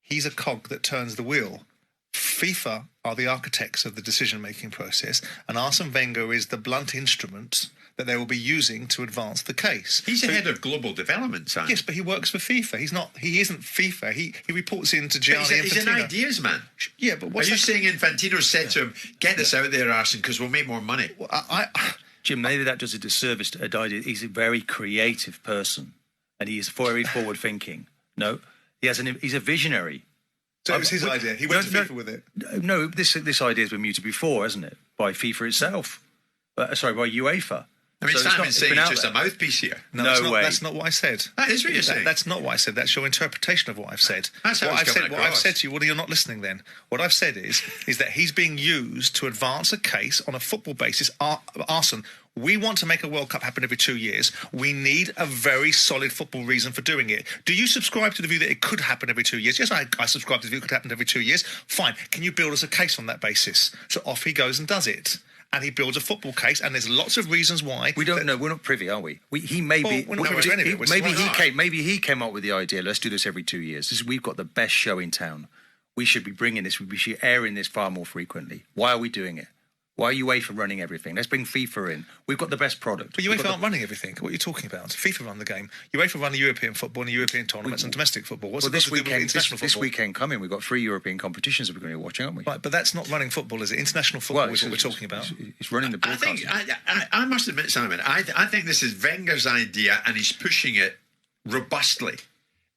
He's a cog that turns the wheel. FIFA are the architects of the decision-making process, and Arsene Wenger is the blunt instrument that they will be using to advance the case. He's the head of global development, Sam. Yes, but he works for FIFA. He isn't FIFA. He reports into Gianni Infantino. He's an ideas man. Yeah, but are you saying Infantino said to him, "Get this out there, Arsene, because we'll make more money"? Well, Jim, maybe that does a disservice to idea. He's a very creative person, and he is very forward-thinking. No, he's a visionary. So it was his idea. He went to FIFA with it. No, this idea has been mooted before, hasn't it? By FIFA itself. By UEFA. I mean, so Simon's saying he's just a mouthpiece here. No way. That's not what I said. That is what you're saying. That's not what I said. That's your interpretation of what I've said. That's how What I've said to you, well, you're not listening then. What I've said is that he's being used to advance a case on a football basis. Arsene, we want to make a World Cup happen every 2 years. We need a very solid football reason for doing it. Do you subscribe to the view that it could happen every 2 years? Yes, I subscribe to the view it could happen every 2 years. Fine. Can you build us a case on that basis? So off he goes and does it. And he builds a football case, and there's lots of reasons why. We don't know. We're not privy, are we? Maybe he came up with the idea. Let's do this every 2 years. We've got the best show in town. We should be bringing this. We should be airing this far more frequently. Why are we doing it? Why are UEFA running everything? Let's bring FIFA in. We've got the best product. But UEFA aren't running everything. What are you talking about? FIFA run the game. UEFA run the European football and the European tournaments and domestic football. What's this weekend coming, we've got 3 European competitions that we're going to be watching, aren't we? Right, but that's not running football, is it? International football is what we're talking about. It's running the broadcast. I must admit, Simon, I think this is Wenger's idea, and he's pushing it robustly,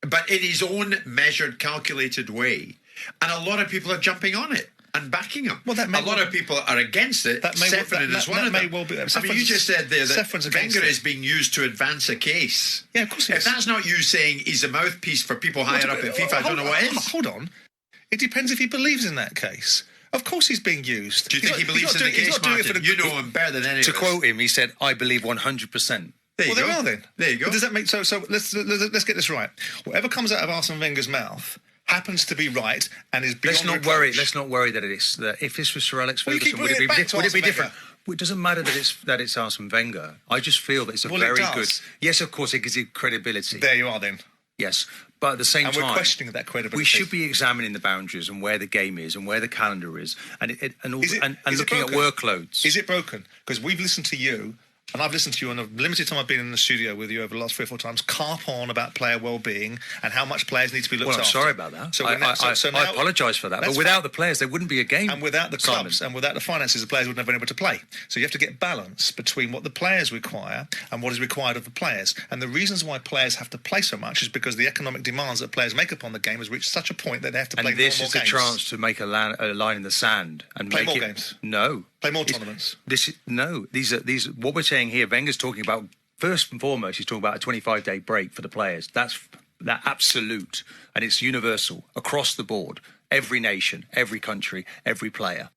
but in his own measured, calculated way. And a lot of people are jumping on it and backing him. Well, a lot of people are against it. Sefrin is one of them. I mean, you just said there that Wenger is being used to advance a case. Yeah, of course he is. If that's not you saying he's a mouthpiece for people higher up at FIFA, I don't know what is. Hold on. It depends if he believes in that case. Of course he's being used. Do you think he believes in the case, Martin? You know him better than any of us. To quote him, he said, "I believe 100%. There you go. There are then. There you go. But does that make so let's get this right. Whatever comes out of Arsene Wenger's mouth happens to be right and is beyond reproach. Let's not worry that if this was Sir Alex Ferguson, would it be different? Well, it doesn't matter that it's Arsene Wenger. I just feel that it's very good. Yes, of course, it gives it credibility. There you are then. Yes, but at the same time, we're questioning that credibility. We should be examining the boundaries and where the game is and where the calendar is, and looking at workloads. Is it broken? Because we've listened to you. And I've listened to you on a limited time I've been in the studio with you over the last 3 or 4 times, carp on about player well-being and how much players need to be looked after. I'm sorry about that. So I apologise for that. But without the players, there wouldn't be a game. And without the clubs and without the finances, the players wouldn't have been able to play. So you have to get balance between what the players require and what is required of the players. And the reasons why players have to play so much is because the economic demands that players make upon the game has reached such a point that they have to play more games. And this is a chance to make a line in the sand and play more games. No. Play more tournaments. These are what we're saying here. Wenger's talking about, first and foremost, he's talking about a 25-day break for the players. That's absolute, and it's universal across the board. Every nation, every country, every player.